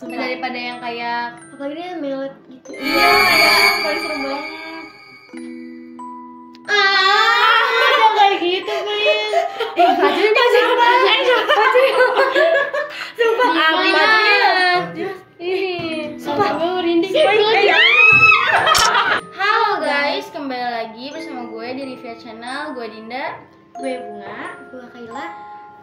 daripada yang kayak apalagi dia melet gitu. iya kayak paling serem banget. Kayak gitu Pin. Bajunya sumpah bajunya ini Sumpah gue merinding. Halo guys, kembali lagi bersama gue di Rivia Channel. Gue Dinda, Gue Bunga, gue Kaila.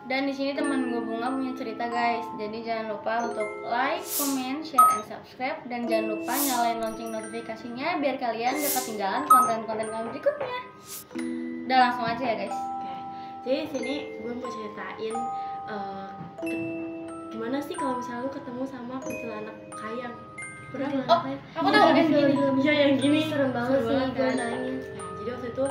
dan di sini teman gue Bunga punya cerita guys. Jadi jangan lupa untuk like, comment, share, and subscribe, dan jangan lupa nyalain lonceng notifikasinya biar kalian gak ketinggalan konten-konten kami berikutnya. Udah langsung aja ya guys. Oke. Jadi di sini gue mau ceritain gimana sih kalau misalnya lu ketemu sama kuntilanak kayang. Pernah nggak? Oh, aku tahu deh gini. Iya yang gini. Serem banget sih gue kan. nanya. Nah, jadi waktu itu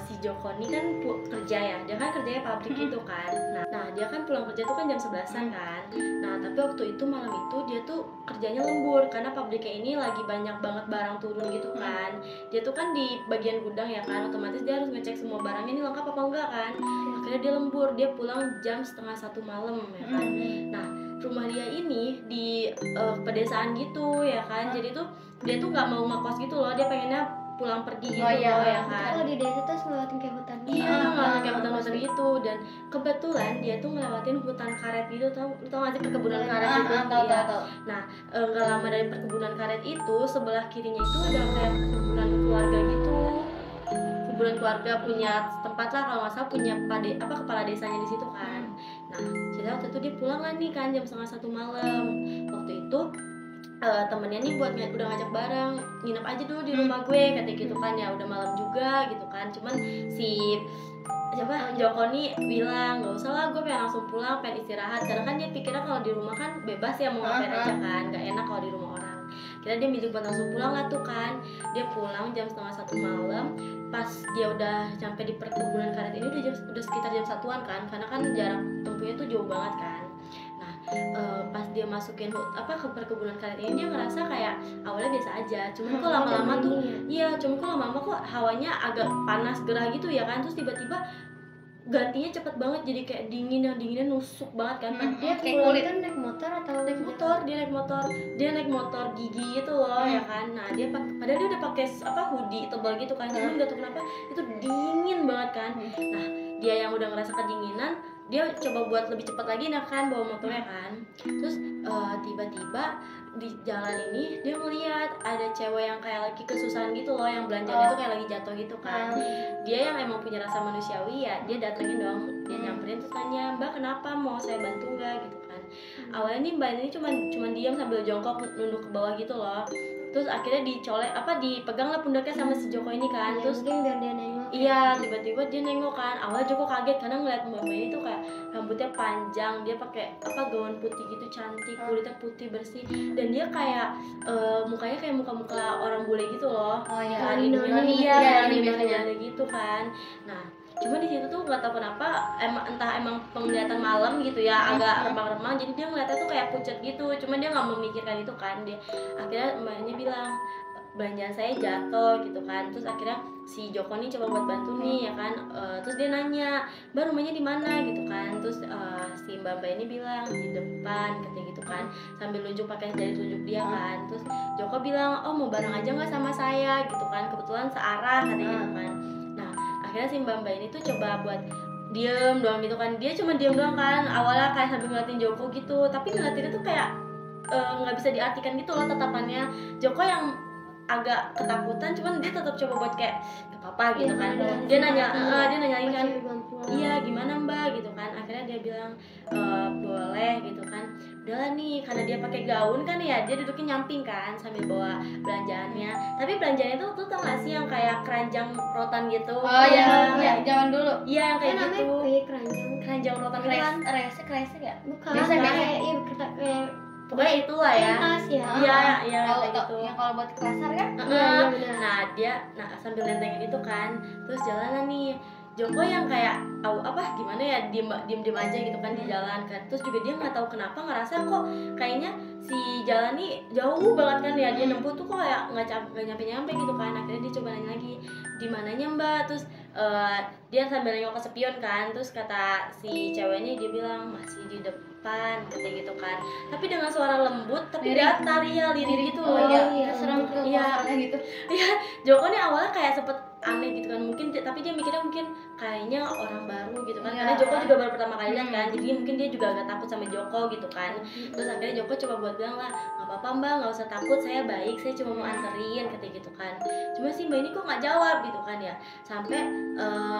si Joko ini kan kerja ya, dia kan kerjanya pabrik gitu kan. Nah dia kan pulang kerja tuh kan jam 11-an kan. Nah tapi waktu itu malam itu dia tuh kerjanya lembur karena pabriknya ini lagi banyak banget barang turun gitu kan. Dia tuh kan di bagian gudang ya kan, otomatis dia harus ngecek semua barangnya ini lengkap apa enggak kan. Akhirnya dia lembur, dia pulang jam 12:30 malam ya kan. Nah rumah dia ini di pedesaan gitu ya kan, jadi tuh dia tuh nggak mau ngekos gitu loh, dia pengennya pulang pergi gitu iya. loh ya kan. Kalau di desa tuh ngelewatin kayak hutan. Iya, ngelewatin kayak hutan-hutan gitu, dan kebetulan dia tuh ngelewatin hutan karet gitu, tau nggak sih perkebunan karet gitu? Iya. Tahu. Nah nggak lama dari perkebunan karet itu sebelah kirinya itu ada kayak kuburan keluarga gitu. Kuburan keluarga punya tempat lah kalau nggak salah, punya kepala desanya di situ kan. Nah jadi waktu itu dia pulang lah nih kan jam 12:30 malam. Waktu itu temennya nih udah ngajak bareng nginep aja dulu di rumah gue katanya gitu kan, ya udah malam juga gitu kan. Cuman si Joko nih bilang nggak usah lah, gue pengen langsung pulang, pengen istirahat, karena kan dia pikirnya kalau di rumah kan bebas ya mau ngapain aja kan, nggak enak kalau di rumah orang. Kira dia milih buat langsung pulang lah tuh kan. Dia pulang jam 12:30 malam. Pas dia udah sampai di perkebunan karet ini udah sekitar jam 1-an kan, karena kan jarak tempuhnya tuh jauh banget kan. Nah pas dia masukin ke perkebunan karet ini, dia ngerasa kayak awalnya biasa aja, cuman kok lama-lama tuh cuman kok lama-lama kok hawanya agak panas gerah gitu ya kan. Terus tiba-tiba gantinya cepet banget, jadi kayak dinginnya nusuk banget kan. Dia kayak kulit kan naik motor atau naik motor gigi gitu loh ya kan. Nah dia padahal dia udah pakai hoodie tebal gitu kan, cuman nggak tahu kenapa itu dingin banget kan. Nah dia yang udah ngerasa kedinginan, dia coba buat lebih cepat lagi nah kan bawa motornya kan. Terus tiba-tiba di jalan ini dia ngeliat ada cewek yang kayak lagi kesusahan gitu loh, yang belanjanya tuh kayak lagi jatuh gitu kan. Dia yang emang punya rasa manusiawi ya, dia datengin dong, dia nyamperin terus tanya, "Mbak kenapa, mau saya bantu nggak?" gitu kan. Awalnya nih mbak ini cuman diam sambil jongkok nunduk ke bawah gitu loh. Terus akhirnya dipegang lah pundaknya sama si Joko ini kan. Terus mungkin biar dia nengok. Iya, tiba-tiba dia nengok kan. Awalnya Joko kaget karena ngeliat mbak ini tuh kayak rambutnya panjang, dia pakai gaun putih gitu cantik, kulitnya putih bersih, dan dia kayak mukanya kayak muka-muka orang bule gitu loh. Oh iya, kan Noni biasanya gitu kan. Nah cuma di situ tuh nggak tahu kenapa entah emang penglihatan malam gitu ya, agak remang-remang, jadi dia ngeliatnya tuh kayak pucat gitu. Cuman dia nggak memikirkan itu kan. Dia akhirnya mbaknya bilang belanjaan saya jatuh gitu kan. Terus akhirnya si Joko nih coba buat bantu nih ya kan. Terus dia nanya, "Mbak rumahnya di mana?" gitu kan. Terus si mbak ini bilang di depan katanya gitu kan, sambil nunjuk pakai jari tunjuk dia kan. Terus Joko bilang, "Oh mau bareng aja nggak sama saya?" gitu kan, kebetulan searah katanya gitu kan. Nah akhirnya si mbak ini tuh coba buat diem doang gitu kan. Dia cuma diem doang kan, awalnya kayak sambil ngeliatin Joko gitu, tapi ngeliatinnya tuh kayak nggak bisa diartikan gitu loh tatapannya. Joko yang agak ketakutan, cuman dia tetap coba buat kayak gak apa-apa gitu kan. Dia nanyain kan, "Iya gimana mbak?" gitu kan. Akhirnya dia bilang boleh gitu kan. Udahlah nih, karena dia pakai gaun kan ya, dia duduknya nyamping kan sambil bawa belanjaannya. Tapi belanjaannya tuh tau gak sih yang kayak keranjang rotan gitu. Oh iya, zaman dulu. Iya yang kayak gitu. Keranjang rotan gitu kan. Kresek ya? Bukan. Biasa Kayak pokoknya itulah ya. Iya kayak gitu. Yang kalau buat ke pasar kan? Nah dia sambil nentengin itu kan. Terus jalanan nih, Joko yang kayak gimana ya, diem aja gitu kan di jalan kan. Terus juga dia nggak tahu kenapa ngerasa kok kayaknya si jalan nih jauh banget kan ya, dia nempuh tuh kok kayak nggak nyampe gitu kan. Akhirnya dia coba nanya lagi, di mananya Mbak? Terus dia sambil nengok ke spion kan, terus kata si ceweknya, dia bilang masih di depan katanya gitu kan, tapi dengan suara lembut tapi datar ya, lirih gitu loh. Iya, serem tuh suaranya gitu. Iya, Joko nih awalnya kayak sempet aneh gitu kan, mungkin tapi dia mikirnya mungkin kayaknya orang baru gitu kan, karena Joko juga baru pertama kali lihat kan, jadi mungkin dia juga agak takut sama Joko gitu kan. Terus akhirnya Joko coba buat bilang lah, nggak apa-apa Mbak, nggak usah takut, saya baik, saya cuma mau anterin katanya gitu kan. Cuma si Mbak ini kok nggak jawab gitu kan ya, sampai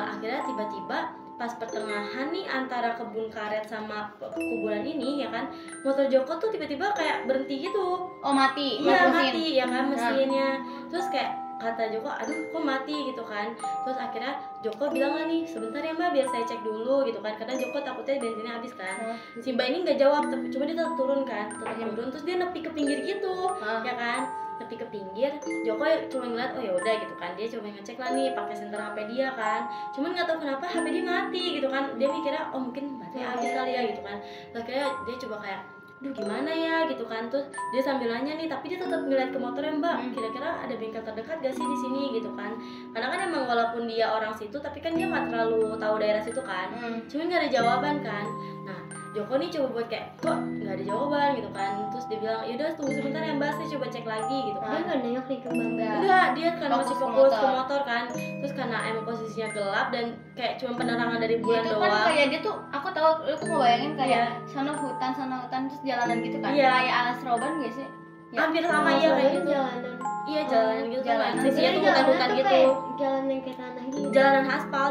akhirnya tiba-tiba pas pertengahan nih antara kebun karet sama kuburan ini ya kan, motor Joko tuh tiba-tiba kayak berhenti gitu. Oh, mati. Iya, mati ya kan mesinnya. Terus kayak kata Joko, aduh kok mati gitu kan. Terus akhirnya Joko bilang lah nih, sebentar ya Mbak, biar saya cek dulu gitu kan, karena Joko takutnya bensinnya habis kan. Si Mbak ini nggak jawab, cuma dia tetap turun kan, turun. Terus dia nepi ke pinggir gitu ya kan, nepi ke pinggir. Joko cuma ngeliat, oh ya udah gitu kan, dia coba ngecek lah nih pakai senter HP dia kan, cuman nggak tahu kenapa HP dia mati gitu kan. Dia mikirnya oh mungkin baterai habis kali ya gitu kan. Terus akhirnya dia coba kayak, duh gimana ya gitu kan. Terus dia sambil nanya nih, tapi dia tetap ngeliat ke motornya, Mbak kira-kira ada bengkel terdekat gak sih di sini gitu kan, karena kan emang walaupun dia orang situ tapi kan dia nggak terlalu tahu daerah situ kan. Cuman nggak ada jawaban kan. Nah Joko nih coba buat kayak, kok nggak ada jawaban gitu kan. Terus dia bilang, yaudah tunggu sebentar ya Mbak, saya coba cek lagi gitu kan. Dia nggak nengok nih ke Mbak. Enggak, dia kan masih fokus ke motor kan. Terus karena emang posisinya gelap dan kayak cuma penerangan dari bulan itu doang. kan kayak dia tuh, aku tahu, aku mau bayangin kayak sana hutan terus jalanan gitu kan. Kayak alas roban gak sih? Ya. Hampir sama ya kayak gitu. Jalanan. Iya, jalanan gitu kan. Jalanan. Sisinya tuh hutan-hutan gitu. Jalan yang kayak tanah gitu. Jalanan aspal,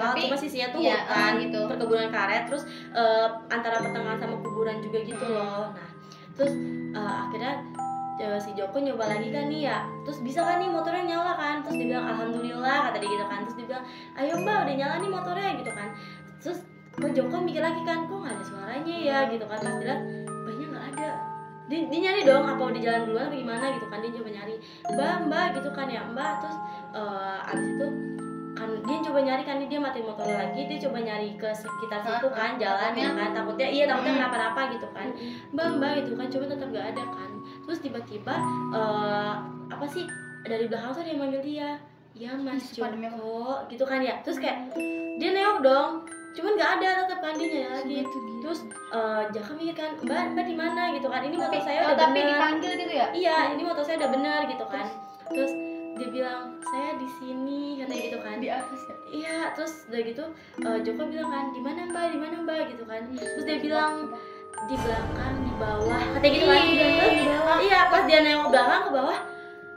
Tapi, cuma sisinya tuh iya, hutan gitu. Perkebunan karet, terus antara pertengahan sama kuburan juga gitu loh. Nah, terus akhirnya si Joko nyoba lagi kan nih ya, terus bisa kan nih motornya nyala kan. Terus dia bilang alhamdulillah kata dia gitu kan. Terus dia bilang, ayo Mbak udah nyala nih motornya gitu kan. Terus Joko mikir lagi kan, kok nggak ada suaranya ya gitu kan. Pas dilihat banyak nggak ada. Dia nyari dong, apa udah jalan duluan apa gimana gitu kan. Dia coba nyari mbak gitu kan ya Mbak. Terus abis itu kan dia coba nyari kan, dia matiin motor lagi, dia coba nyari ke sekitar situ kan, jalan ya kan, takutnya kenapa-napa gitu kan. Mbak gitu kan, coba tetap gak ada kan. Terus tiba-tiba apa sih dari belakang tuh dia manggil dia, ya Mas Joko gitu kan ya. Terus kayak dia nengok dong, cuman nggak ada, tetap kan dia nyari lagi. Terus Jaka mikir kan, mbak di mana gitu kan, ini motor saya udah tapi bener. dipanggil gitu ya? Iya, ini motor saya udah bener gitu kan. Terus dia bilang, saya di sini katanya gitu kan. Di atas ya? Iya, terus udah gitu Joko bilang kan, di mana mbak gitu kan. Terus dia bilang di belakang, di bawah katanya gitu kan. Terus iya, pas dia nengok belakang ke bawah,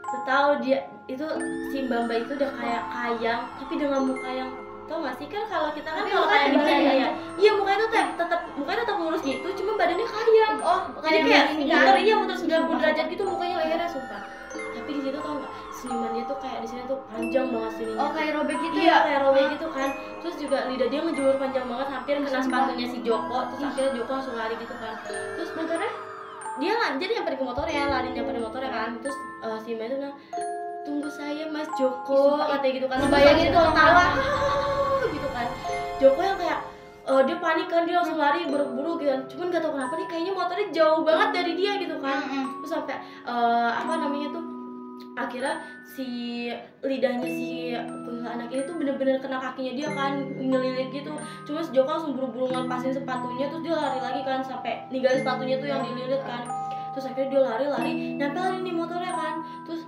tuh tahu dia itu si mbak itu udah kayak kayang, tapi dengan muka yang, tau gak sih kan kalau kita kan kalau kayak gini kan ya, iya mukanya tuh mukanya tetap lurus gitu, cuma badannya kayang. Jadi kayak muter 90 derajat gitu mukanya, lehernya sumpah. Tapi di situ tau nggak, senyuman dia tuh kayak di sini tuh panjang banget senyumnya. Kayak robek gitu iya, ya? kayak robek gitu kan. Terus juga lidah dia ngejulur panjang banget, hampir kena sepatunya si Joko. Terus akhirnya Joko langsung lari gitu kan. Terus motornya dia nggak jadi nyamperin ke motornya, lari nyamperin motornya kan. Terus si Mbak itu bilang, tunggu saya Mas Joko katanya gitu kan. Bayangin itu tawa gitu kan. Joko yang kayak dia panik kan, dia langsung lari buru-buru gitu kan. Cuman gak tau kenapa nih kayaknya motornya jauh banget dari dia gitu kan. Terus sampai apa namanya tuh, akhirnya si lidahnya si anak ini tuh bener-bener kena kakinya dia kan, ngelilit gitu. Cuma si Joko langsung buru-buru ngelepasin sepatunya, terus dia lari lagi kan sampai ninggalin sepatunya tuh yang dililit kan. Terus akhirnya dia lari nyampe lagi nih motornya kan. Terus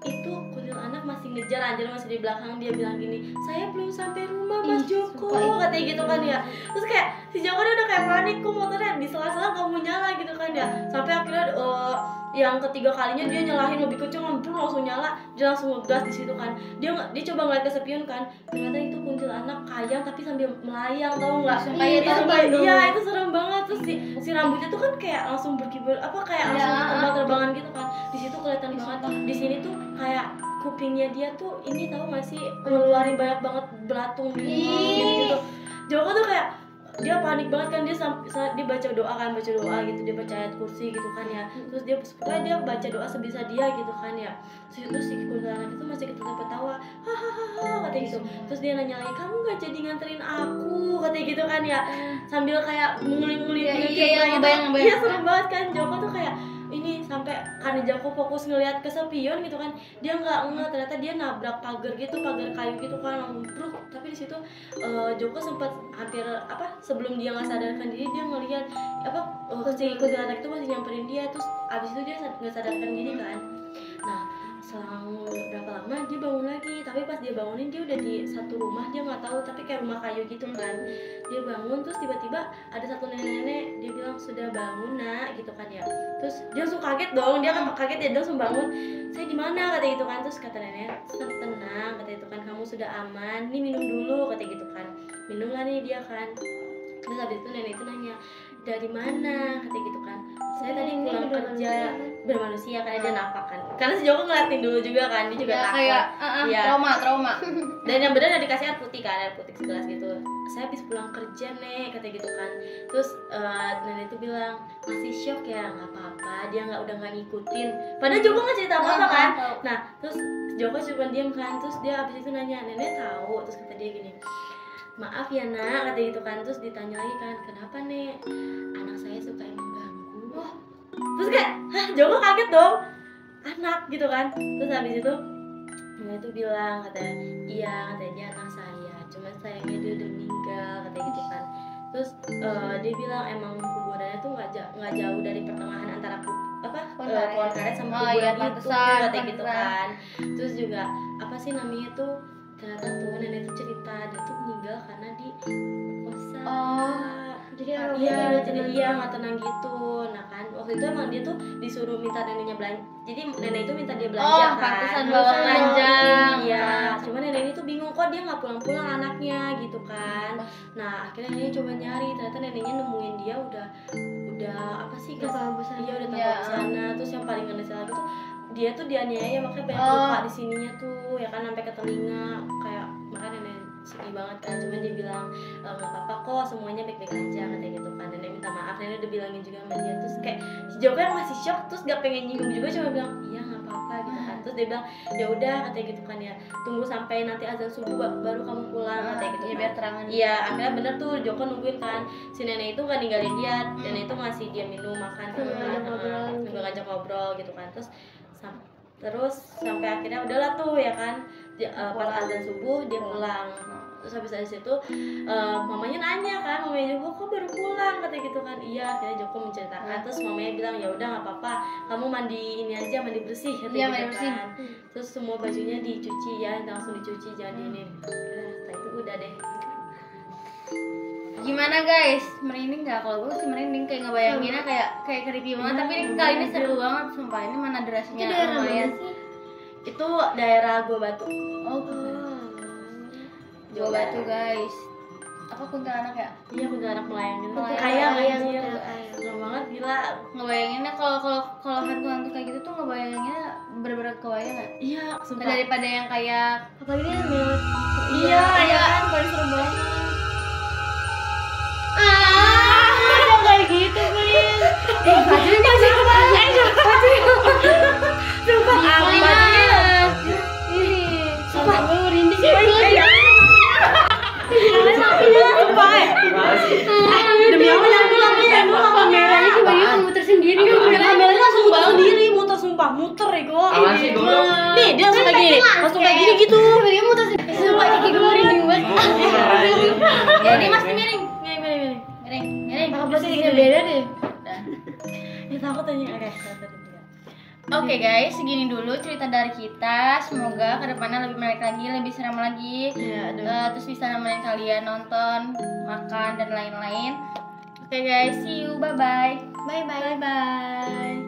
itu kuntilanak masih ngejar, anjir masih di belakang. Dia bilang gini, saya belum sampai rumah Mas Joko katanya gitu kan ya. Terus kayak si Joko dia udah kayak panik, kok motornya di sela-sela gak mau nyala gitu kan ya. Sampai akhirnya yang ketiga kalinya dia nyalahin lebih kenceng, langsung nyala, dia langsung ngegas di situ kan. Dia coba ngeliat ke spion kan, ternyata itu kuntilanak kayang tapi sambil melayang, tau nggak? Iya, itu serem banget. Terus si rambutnya tuh kan kayak langsung berkibar, apa kayak langsung terbang-terbangan gitu kan. Di situ kelihatan banget. Di sini tuh kayak kupingnya dia tuh ini, tahu nggak sih, ngeluarin banyak banget belatung gitu. Joko tuh kayak dia panik banget kan, dia baca doa gitu, dia baca ayat kursi gitu kan ya. Terus dia baca doa sebisa dia gitu kan ya. Terus si kuntilanak itu masih tetap ketawa, hahaha katanya gitu. Terus dia nanya lagi, kamu gak jadi nganterin aku katanya gitu kan ya, sambil kayak nguling-nguling gitu. Iya, serem banget kan. Joko tuh kayak, ini karena Joko fokus ngelihat ke spion gitu kan, dia nggak ternyata dia nabrak pagar gitu, pagar kayu gitu kan, ambruk. Tapi di situ Joko sempat hampir sebelum dia nggak sadarkan diri, dia ngelihat si kuntilanak itu masih nyamperin dia, terus abis itu dia nggak sadarkan diri kan. Nah selang berapa lama dia bangun lagi, tapi pas dia bangunin dia udah di satu rumah, dia nggak tahu, tapi kayak rumah kayu gitu kan. Dia bangun terus tiba-tiba ada satu nenek-nenek, dia bilang sudah bangun nak gitu kan ya. Terus dia langsung kaget dong, dia kaget, dia langsung bangun, saya di mana kata gitu kan. Terus kata nenek, tenang kata itu kan, kamu sudah aman, nih minum dulu kata gitu kan. Minumlah nih dia kan. Terus habis itu nenek itu nanya, dari mana kata gitu kan. Saya tadi pulang kerja, bermanusia karena dia napak kan, karena si Joko ngeliatin dulu juga kan, dia juga Ya, takut kayak ya. trauma. Dan yang benar dikasih air putih kan, air putih segelas gitu. Saya habis pulang kerja nek kata gitu kan. Terus nenek itu bilang masih shock ya, nggak apa-apa, dia udah nggak ngikutin, padahal Joko nggak cerita apa-apa kan. Nah terus Joko cuma diam kan. Terus dia abis itu nanya, nenek tahu? Terus kata dia gini, maaf ya nak kata gitu kan. Terus ditanya lagi kan, kenapa nek? Anak saya suka mengganggu. Terus kayak, hah, Joko kaget dong, anak gitu kan. Terus habis itu dia tuh bilang, katanya iya, katanya dia anak saya, cuman sayangnya dia udah meninggal kata gitu kan. Terus dia bilang emang kuburannya tuh nggak jauh dari pertengahan antara pohon karet sama kuburan itu kata gitu kan. Terus juga apa sih namanya tuh, ternyata tuh nenek tuh cerita dia tuh meninggal karena diperkosa. Jadi Jadi iya nggak tenang gitu. Nah kan waktu itu emang dia tuh disuruh minta neneknya belanja. Jadi nenek itu minta dia belanja kan. Pantesan bawa keranjang. Iya. Cuma nenek itu bingung kok dia nggak pulang-pulang anaknya gitu kan. Nah akhirnya neneknya coba nyari. Ternyata neneknya nemuin dia udah apa sih? Tanpa busana. Iya udah tanpa busana. Terus yang paling ngenes lagi tuh dia tuh dianiaya, makanya banyak luka di sininya tuh ya kan, sampai ke telinga kayak, makanya nenek sedih banget kan. Cuman dia bilang nggak apa-apa kok, semuanya baik-baik aja katanya gitu kan. Nenek minta maaf, nenek udah bilangin juga sama dia. Terus kayak si Joko yang masih shock, terus gak pengen nyinggung juga, cuma bilang iya nggak apa-apa gitu kan. Terus dia bilang ya udah katanya gitu kan ya, tunggu sampai nanti azan subuh baru kamu pulang katanya gitu Ya kan. biar terangan. Iya akhirnya bener tuh Joko nungguin kan, si nenek itu nggak ninggalin dia, nenek itu ngasih dia minum makan gitu kan, sambil ngajak ngobrol gitu kan. Terus sampai akhirnya udahlah tuh ya kan, pas azan subuh dia pulang. Terus habis dari situ mamanya nanya kan, mamanya Joko kok baru pulang katanya gitu kan. Iya akhirnya Joko menceritakan. Terus mamanya bilang ya udah nggak apa-apa, kamu mandi ini aja, mandi bersih katanya gitu mandi bersih. kan. Terus semua bajunya dicuci ya, langsung dicuci, jangan diinin. Setelah itu udah deh. Gimana guys, merinding nggak? Kalau gue sih merinding, kayak ngebayanginnya kayak creepy banget. Tapi kali ini seru banget, sumpah. Ini mana durasinya lumayan. Itu daerah Gua Batu. Gua Batu guys. Apa kuntilanak ya? Iya kuntilanak melayang gitu. Melayang. Kayak Melayang, anjir. melayang. Serem banget gila. Ngebayanginnya kalau hantu-hantu kayak gitu tuh ngebayanginnya bener-bener kebayang nggak? Iya, sumpah. Daripada yang kayak Apalagi dia mewah. Iya, kayak kan paling serem banget. Kayak gitu, Prin. Sumpah gue merinding. Demi Allah jangan pulang nih, Kameranya tiba-tiba muter sendiri. kameranya langsung balik diri, muter Ego. Sih dulu. Nih, dia langsung kayak gini, langsung kayak gini gitu. Tiba-tiba muter sendiri. Sumpah kaki gue merinding banget. Jadi masih miring. Miring. Apa sih ini beda deh? Ya takut aja. Oke guys, segini dulu cerita dari kita. Semoga kedepannya lebih menarik lagi, lebih seram lagi. Iya, Terus bisa nemenin kalian nonton, makan dan lain-lain. Oke guys, see you, bye bye. Bye bye. Bye.